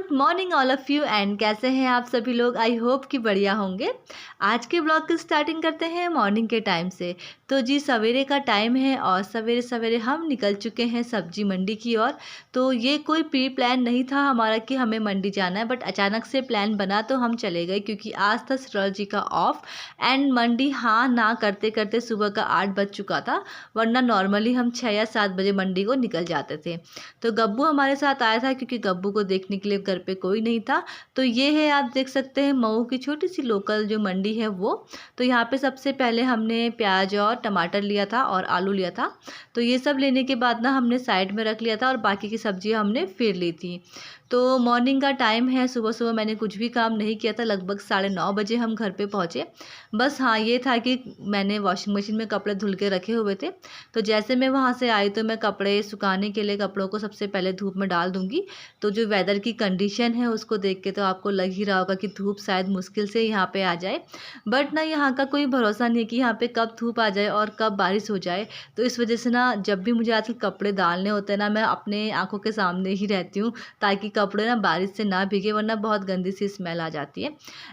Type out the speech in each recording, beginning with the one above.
Good morning all of you and कैसे हैं आप सभी लोग। आई होप कि बढ़िया होंगे। आज के ब्लॉग की स्टार्टिंग करते हैं मॉर्निंग के टाइम से। तो जी सवेरे का टाइम है और सवेरे सवेरे हम निकल चुके हैं सब्जी मंडी की ओर। तो ये कोई प्री प्लान नहीं था हमारा कि हमें मंडी जाना है, बट अचानक से प्लान बना तो हम चले गए क्योंकि आज था एस्ट्रोलॉजी का ऑफ एंड मंडी हाँ ना करते करते सुबह का 8 बज चुका था, वरना नॉर्मली हम 6 या 7 बजे मंडी को निकल जाते थे। तो गब्बू हमारे साथ आया था क्योंकि गब्बू को देखने के लिए घर पे कोई नहीं था। तो ये है, आप देख सकते हैं मऊ की छोटी सी लोकल जो मंडी है वो। तो यहाँ पे सबसे पहले हमने प्याज और टमाटर लिया था और आलू लिया था। तो ये सब लेने के बाद ना हमने साइड में रख लिया था और बाकी की सब्जियाँ हमने फिर ली थी। तो मॉर्निंग का टाइम है, सुबह सुबह मैंने कुछ भी काम नहीं किया था। लगभग 9:30 बजे हम घर पे पहुँचे। बस हाँ ये था कि मैंने वॉशिंग मशीन में कपड़े धुल के रखे हुए थे। तो जैसे मैं वहाँ से आई तो मैं कपड़े सुखाने के लिए कपड़ों को सबसे पहले धूप में डाल दूँगी। तो जो वेदर की कंडीशन है उसको देख के तो आपको लग ही रहा होगा कि धूप शायद मुश्किल से यहाँ पे आ जाए। बट ना यहाँ का कोई भरोसा नहीं है कि यहाँ पे कब धूप आ जाए और कब बारिश हो जाए। तो इस वजह से ना जब भी मुझे आजकल कपड़े डालने होते हैं ना, मैं अपने आँखों के सामने ही रहती हूँ ताकि कपड़े ना बारिश से ना भीगे, वरना बहुत गंदी सी स्मेल आ जाती है।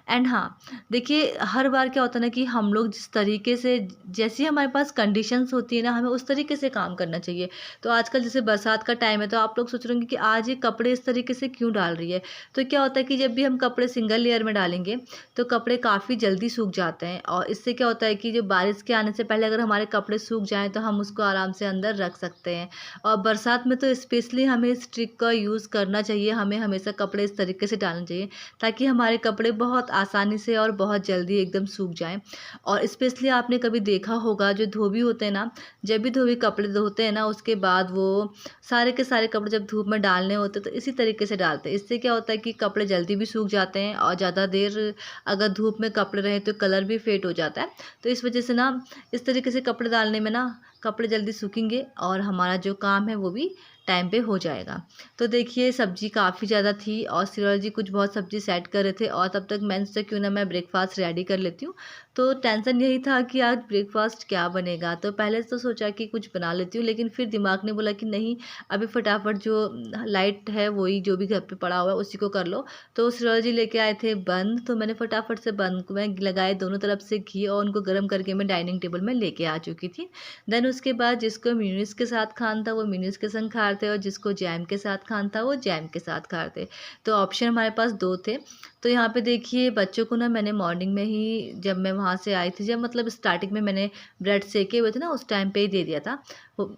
एंड हाँ देखिए, हर बार क्या होता है ना कि हम लोग जिस तरीके से, जैसी हमारे पास कंडीशंस होती है ना, हमें उस तरीके से काम करना चाहिए। तो आजकल जैसे बरसात का टाइम है तो आप लोग सोच रहे होंगे कि आज ये कपड़े इस तरीके से क्यों डाल रही है। तो क्या होता है कि जब भी हम कपड़े सिंगल लेयर में डालेंगे तो कपड़े काफ़ी जल्दी सूख जाते हैं और इससे क्या होता है कि जो बारिश के आने से पहले अगर हमारे कपड़े सूख जाएँ तो हम उसको आराम से अंदर रख सकते हैं। और बरसात में तो स्पेशली हमें इस ट्रिक का यूज़ करना चाहिए। हमें हमेशा कपड़े इस तरीके से डालने चाहिए ताकि हमारे कपड़े बहुत आसानी से और बहुत जल्दी एकदम सूख जाएँ। और स्पेशली आपने कभी देखा होगा जो धोबी होते हैं ना, जब भी धोबी कपड़े धोते हैं ना उसके बाद वो सारे के सारे कपड़े जब धूप में डालने होते हैं तो इसी तरीके से डालते हैं। इससे क्या होता है कि कपड़े जल्दी भी सूख जाते हैं और ज़्यादा देर अगर धूप में कपड़े रहें तो कलर भी फेड हो जाता है। तो इस वजह से ना इस तरीके से कपड़े डालने में ना कपड़े जल्दी सूखेंगे और हमारा जो काम है वो भी टाइम पे हो जाएगा। तो देखिए सब्जी काफ़ी ज़्यादा थी और सिरोल जी कुछ बहुत सब्जी सेट कर रहे थे और तब तक मैंने सोचा क्यों ना मैं ब्रेकफास्ट रेडी कर लेती हूँ। तो टेंशन यही था कि आज ब्रेकफास्ट क्या बनेगा। तो पहले तो सोचा कि कुछ बना लेती हूँ, लेकिन फिर दिमाग ने बोला कि नहीं, अभी फटाफट जो लाइट है वही जो भी घर पे पड़ा हुआ है उसी को कर लो। तो सिरोल जी लेके आए थे बंद, तो मैंने फटाफट से बंद को मैं लगाए दोनों तरफ से घी और उनको गर्म करके मैं डाइनिंग टेबल में लेके आ चुकी थी। देन उसके बाद जिसको म्यूनिस के साथ खाना था वो म्यूनिस के संग खा रहे थे और जिसको जैम के साथ खाना था वो जैम के साथ खा रहे थे। तो ऑप्शन हमारे पास 2 थे। तो यहाँ पे देखिए बच्चों को ना मैंने मॉर्निंग में ही, जब मैं वहाँ से आई थी, जब मतलब स्टार्टिंग में मैंने ब्रेड सेके हुए थे ना उस टाइम पे ही दे दिया था।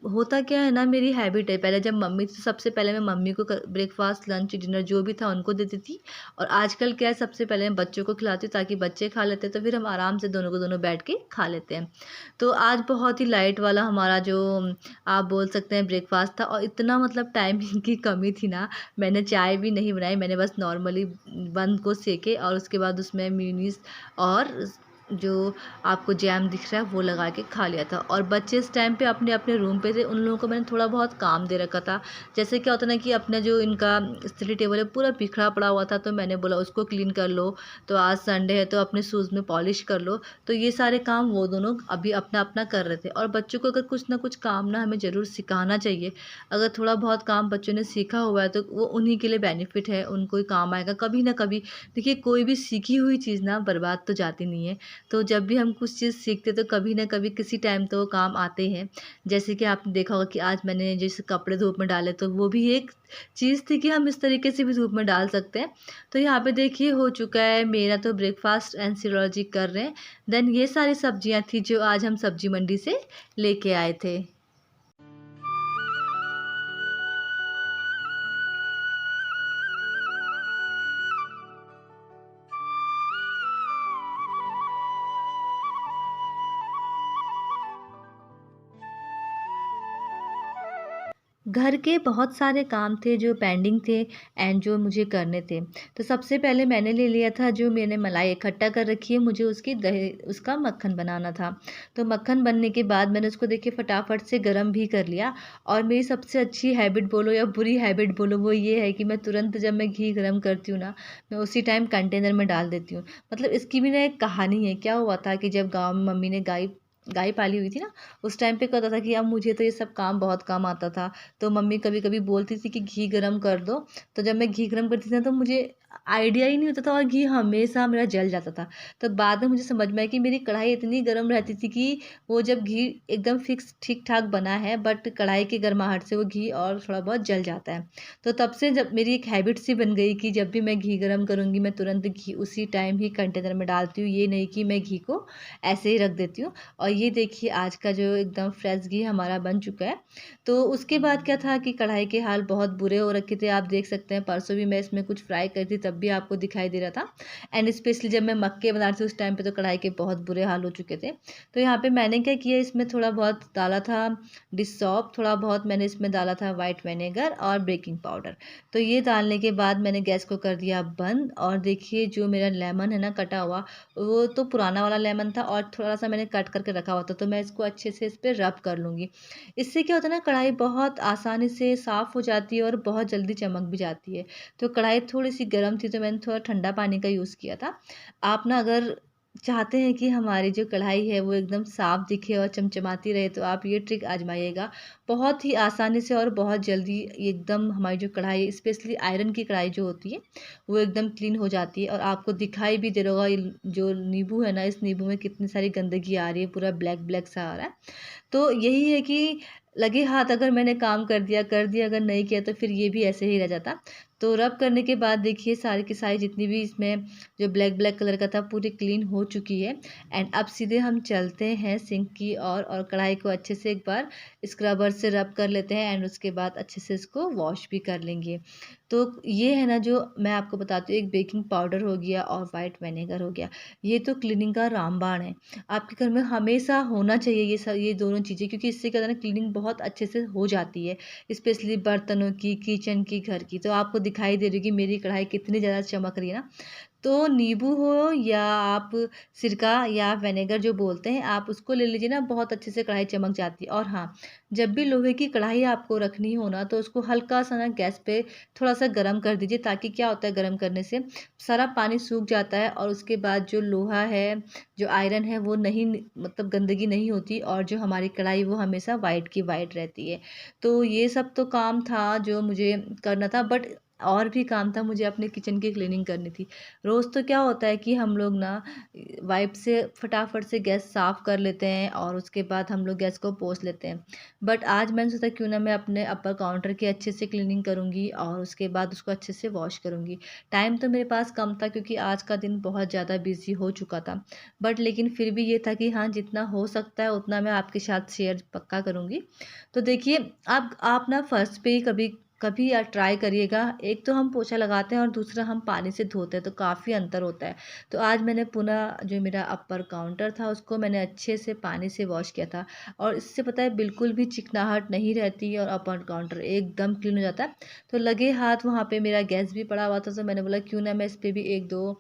होता क्या है ना, मेरी हैबिट है, पहले जब मम्मी थी सबसे पहले मैं मम्मी को ब्रेकफास्ट लंच डिनर जो भी था उनको देती थी। और आजकल क्या है, सबसे पहले मैं बच्चों को खिलाती हूँ ताकि बच्चे खा लेते हैं तो फिर हम आराम से दोनों को दोनों बैठ के खा लेते हैं। तो आज बहुत ही लाइट वाला हमारा जो आप बोल सकते हैं ब्रेकफास्ट था और इतना मतलब टाइमिंग की कमी थी ना, मैंने चाय भी नहीं बनाई। मैंने बस नॉर्मली बंद को सेके और उसके बाद उसमें मेयोनीज और जो आपको जैम दिख रहा है वो लगा के खा लिया था। और बच्चे इस टाइम पे अपने अपने रूम पे थे, उन लोगों को मैंने थोड़ा बहुत काम दे रखा था। जैसे क्या होता ना कि अपना जो इनका स्टडी टेबल है पूरा बिखरा पड़ा हुआ था, तो मैंने बोला उसको क्लीन कर लो। तो आज संडे है तो अपने शूज़ में पॉलिश कर लो। तो ये सारे काम वो दोनों अभी अपना अपना कर रहे थे। और बच्चों को अगर कुछ ना कुछ काम ना हमें ज़रूर सिखाना चाहिए। अगर थोड़ा बहुत काम बच्चों ने सीखा हुआ है तो वो उन्हीं के लिए बेनिफिट है, उनको ही काम आएगा कभी ना कभी। देखिए कोई भी सीखी हुई चीज़ ना बर्बाद तो जाती नहीं है। तो जब भी हम कुछ चीज़ सीखते तो कभी ना कभी किसी टाइम तो वो काम आते हैं। जैसे कि आपने देखा होगा कि आज मैंने जैसे कपड़े धूप में डाले तो वो भी एक चीज़ थी कि हम इस तरीके से भी धूप में डाल सकते हैं। तो यहाँ पे देखिए हो चुका है मेरा तो ब्रेकफास्ट एंड सिरोलॉजी कर रहे हैं। देन ये सारी सब्जियाँ थी जो आज हम सब्जी मंडी से लेके आए थे। घर के बहुत सारे काम थे जो पेंडिंग थे एंड जो मुझे करने थे। तो सबसे पहले मैंने ले लिया था, जो मैंने मलाई इकट्ठा कर रखी है, मुझे उसकी दही उसका मक्खन बनाना था। तो मक्खन बनने के बाद मैंने उसको देखिए फटाफट से गरम भी कर लिया। और मेरी सबसे अच्छी हैबिट बोलो या बुरी हैबिट बोलो वो ये है कि मैं तुरंत जब मैं घी गरम करती हूँ ना, मैं उसी टाइम कंटेनर में डाल देती हूँ। मतलब इसकी भी ना एक कहानी है। क्या हुआ था कि जब गाँव में मम्मी ने गाय गाय पाली हुई थी ना, उस टाइम पे क्या होता था कि अब मुझे तो ये सब काम बहुत कम आता था। तो मम्मी कभी कभी बोलती थी कि घी गरम कर दो। तो जब मैं घी गरम करती थी ना, तो मुझे आइडिया ही नहीं होता था और घी हमेशा मेरा जल जाता था। तो बाद में मुझे समझ में आया कि मेरी कढ़ाई इतनी गर्म रहती थी कि वो जब घी एकदम फिक्स ठीक ठाक बना है, बट कढ़ाई की गर्माहट से वो घी और थोड़ा बहुत जल जाता है। तो तब से जब मेरी एक हैबिट सी बन गई कि जब भी मैं घी गरम करूँगी, मैं तुरंत घी उसी टाइम ही कंटेनर में डालती हूँ, ये नहीं कि मैं घी को ऐसे ही रख देती हूँ। और ये देखिए आज का जो एकदम फ्रेश घी हमारा बन चुका है। तो उसके बाद क्या था कि कढ़ाई के हाल बहुत बुरे हो रखे थे, आप देख सकते हैं। परसों भी मैं इसमें कुछ फ्राई कर थी, तब भी आपको दिखाई दे रहा था। एंड स्पेशली जब मैं मक्के बना रही थी उस टाइम पे तो कढ़ाई के बहुत बुरे हाल हो चुके थे। तो यहाँ पे मैंने क्या किया, इसमें थोड़ा बहुत डाला था डिश सॉप, थोड़ा बहुत मैंने इसमें डाला था वाइट विनेगर और बेकिंग पाउडर। तो ये डालने के बाद मैंने गैस को कर दिया बंद। और देखिए जो मेरा लेमन है ना कटा हुआ, वो तो पुराना वाला लेमन था और थोड़ा सा मैंने कट करके रखा हुआ था। तो मैं इसको अच्छे से इस पर रब कर लूँगी। इससे क्या होता है ना, कढ़ाई बहुत आसानी से साफ़ हो जाती है और बहुत जल्दी चमक भी जाती है। तो कढ़ाई थोड़ी सी गर्म थी, तो मैंने थोड़ा ठंडा पानी का यूज़ किया था। आप ना अगर चाहते हैं कि हमारी जो कढ़ाई है वो एकदम साफ दिखे और चमचमाती रहे, तो आप ये ट्रिक आजमाइएगा। बहुत ही आसानी से और बहुत जल्दी एकदम हमारी जो कढ़ाई, स्पेशली आयरन की कढ़ाई जो होती है, वो एकदम क्लीन हो जाती है। और आपको दिखाई भी दे रहा होगा, ये जो नींबू है ना, इस नींबू में कितनी सारी गंदगी आ रही है, पूरा ब्लैक ब्लैक सा आ रहा है। तो यही है कि लगे हाथ अगर मैंने काम कर दिया, अगर नहीं किया तो फिर ये भी ऐसे ही रह जाता। तो रब करने के बाद देखिए सारी की सारी जितनी भी इसमें जो ब्लैक ब्लैक कलर का था पूरी क्लीन हो चुकी है। एंड अब सीधे हम चलते हैं सिंक की और कढ़ाई को अच्छे से एक बार स्क्रबर से रब कर लेते हैं। एंड उसके बाद अच्छे से इसको वॉश भी कर लेंगे। तो ये है ना, जो मैं आपको बताती हूँ, एक बेकिंग पाउडर हो गया और वाइट विनेगर हो गया, ये तो क्लीनिंग का रामबाण है। आपके घर में हमेशा होना चाहिए ये दोनों चीज़ें, क्योंकि इससे क्या होता है ना, क्लीनिंग बहुत अच्छे से हो जाती है, स्पेशली बर्तनों की, किचन की, घर की। तो आपको दिखाई दे रही होगी मेरी कढ़ाई कितनी ज़्यादा चमक रही है ना। तो नींबू हो या आप सिरका या विनेगर जो बोलते हैं, आप उसको ले लीजिए ना, बहुत अच्छे से कढ़ाई चमक जाती है। और हाँ, जब भी लोहे की कढ़ाई आपको रखनी हो ना, तो उसको हल्का सा ना गैस पे थोड़ा सा गर्म कर दीजिए, ताकि क्या होता है गर्म करने से सारा पानी सूख जाता है और उसके बाद जो लोहा है, जो आयरन है, वो नहीं, मतलब गंदगी नहीं होती और जो हमारी कढ़ाई वो हमेशा वाइट की वाइट रहती है। तो ये सब तो काम था जो मुझे करना था, बट और भी काम था, मुझे अपने किचन की क्लीनिंग करनी थी। रोज़ तो क्या होता है कि हम लोग ना वाइप से फटाफट से गैस साफ़ कर लेते हैं और उसके बाद हम लोग गैस को पोंछ लेते हैं। बट आज मैंने सोचा क्यों ना मैं अपने अपर काउंटर की अच्छे से क्लीनिंग करूँगी और उसके बाद उसको अच्छे से वॉश करूँगी। टाइम तो मेरे पास कम था, क्योंकि आज का दिन बहुत ज़्यादा बिज़ी हो चुका था। बट लेकिन फिर भी ये था कि हाँ, जितना हो सकता है उतना मैं आपके साथ शेयर पक्का करूँगी। तो देखिए, आप ना फर्स्ट पे ही कभी कभी या ट्राई करिएगा। एक तो हम पोछा लगाते हैं और दूसरा हम पानी से धोते हैं, तो काफ़ी अंतर होता है। तो आज मैंने पुनः जो मेरा अपर काउंटर था उसको मैंने अच्छे से पानी से वॉश किया था, और इससे पता है बिल्कुल भी चिकनाहट नहीं रहती और अपर काउंटर एकदम क्लीन हो जाता है। तो लगे हाथ वहाँ पे मेरा गैस भी पड़ा हुआ था, तो मैंने बोला क्यों ना मैं इस पर भी एक दो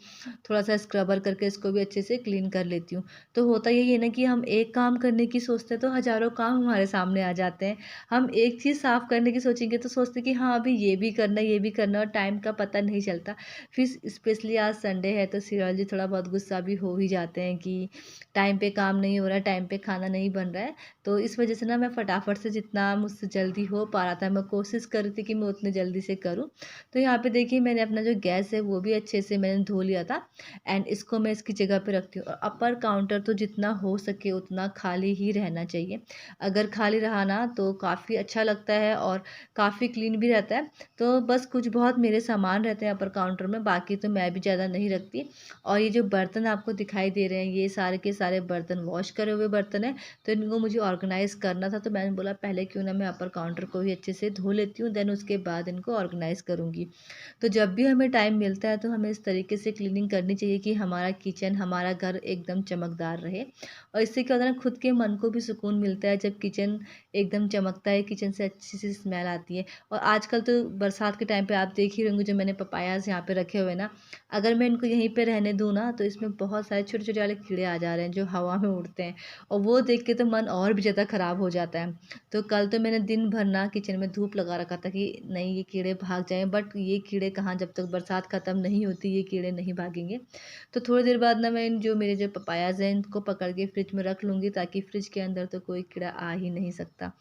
थोड़ा सा स्क्रबर करके इसको भी अच्छे से क्लीन कर लेती हूँ। तो होता यही है ना कि हम एक काम करने की सोचते हैं तो हज़ारों काम हमारे सामने आ जाते हैं। हम एक चीज़ साफ़ करने की सोचेंगे तो सोचते हैं कि हाँ, अभी ये भी करना है, ये भी करना है, और टाइम का पता नहीं चलता। फिर स्पेशली आज संडे है तो श्रीवाल जी थोड़ा बहुत गुस्सा भी हो ही जाते हैं कि टाइम पे काम नहीं हो रहा है, टाइम पे खाना नहीं बन रहा है। तो इस वजह से ना मैं फटाफट से जितना मुझसे जल्दी हो पा रहा था, मैं कोशिश कर रही थी कि मैं उतने जल्दी से करूँ। तो यहाँ पे देखिए मैंने अपना जो गैस है वो भी अच्छे से मैंने धो लिया था। एंड इसको मैं इसकी जगह पे रखती हूँ। और अपर काउंटर तो जितना हो सके उतना खाली ही रहना चाहिए। अगर खाली रहा ना तो काफ़ी अच्छा लगता है और काफ़ी क्लीन भी रहता है। तो बस कुछ बहुत मेरे सामान रहते हैं अपर काउंटर में, बाकी तो मैं भी ज़्यादा नहीं रखती। और ये जो बर्तन आपको दिखाई दे रहे हैं, ये सारे के सारे बर्तन वॉश करे हुए बर्तन हैं। तो इनको मुझे ऑर्गेनाइज़ करना था, तो मैंने बोला पहले क्यों ना मैं अपर काउंटर को भी अच्छे से धो लेती हूँ, देन उसके बाद इनको ऑर्गेनाइज़ करूँगी। तो जब भी हमें टाइम मिलता है तो हमें इस तरीके से क्लीनिंग करनी चाहिए कि हमारा किचन, हमारा घर एकदम चमकदार रहे। और इससे क्या होता है ना, खुद के मन को भी सुकून मिलता है जब किचन एकदम चमकता है, किचन से अच्छी सी स्मेल आती है। और आजकल तो बरसात के टाइम पे आप देख ही रहे होंगे, जो मैंने पपायाज़ यहाँ पे रखे हुए हैं ना, अगर मैं इनको यहीं पे रहने दूँ ना तो इसमें बहुत सारे छोटे-छोटे वाले कीड़े आ जा रहे हैं जो हवा में उड़ते हैं, और वो देख के तो मन और भी ज़्यादा ख़राब हो जाता है। तो कल तो मैंने दिन भर ना किचन में धूप लगा रखा था कि नहीं ये कीड़े भाग जाएँ, बट ये कीड़े कहाँ, जब तक बरसात ख़त्म नहीं होती ये कीड़े नहीं भागेंगे। तो थोड़ी देर बाद ना मैं इन जो मेरे जो पपायाज़ हैं इनको पकड़ के फ्रिज में रख लूँगी, ताकि फ्रिज के अंदर तो कोई कीड़ा आ ही नहीं सकता।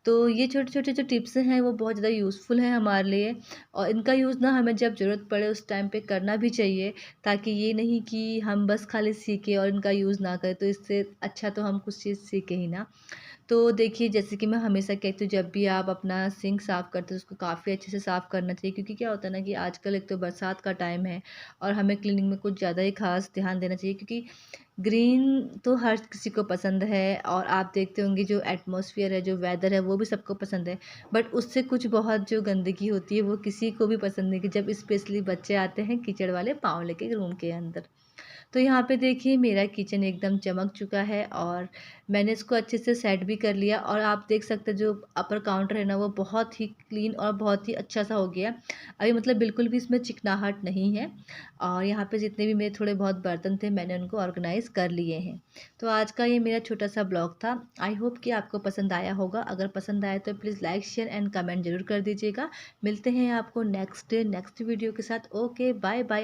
तो ये छोटे-छोटे जो टिप्स हैं वो बहुत ज़्यादा यूज़फुल हैं हमारे लिए, और इनका यूज़ ना हमें जब ज़रूरत पड़े उस टाइम पे करना भी चाहिए, ताकि ये नहीं कि हम बस खाली सीखें और इनका यूज़ ना करें, तो इससे अच्छा तो हम कुछ चीज़ सीखें ही ना। तो देखिए, जैसे कि मैं हमेशा कहती हूँ, जब भी आप अपना सिंक साफ़ करते हो उसको काफ़ी अच्छे से साफ़ करना चाहिए, क्योंकि क्या होता है ना कि आजकल एक तो बरसात का टाइम है और हमें क्लीनिंग में कुछ ज़्यादा ही ख़ास ध्यान देना चाहिए, क्योंकि ग्रीन तो हर किसी को पसंद है, और आप देखते होंगे जो एटमॉस्फेयर है, जो वेदर है, वो भी सबको पसंद है। बट उससे कुछ बहुत जो गंदगी होती है वो किसी को भी पसंद नहीं, कि जब स्पेशली बच्चे आते हैं कीचड़ वाले पाँव लेके रूम के अंदर। तो यहाँ पे देखिए मेरा किचन एकदम चमक चुका है, और मैंने इसको अच्छे से सेट भी कर लिया, और आप देख सकते हैं जो अपर काउंटर है ना वो बहुत ही क्लीन और बहुत ही अच्छा सा हो गया। अभी मतलब बिल्कुल भी इसमें चिकनाहट नहीं है, और यहाँ पे जितने भी मेरे थोड़े बहुत बर्तन थे मैंने उनको ऑर्गेनाइज़ कर लिए हैं। तो आज का ये मेरा छोटा सा ब्लॉग था। आई होप कि आपको पसंद आया होगा। अगर पसंद आया तो please like share and comment ज़रूर कर दीजिएगा। मिलते हैं आपको नेक्स्ट वीडियो के साथ। Okay, bye bye.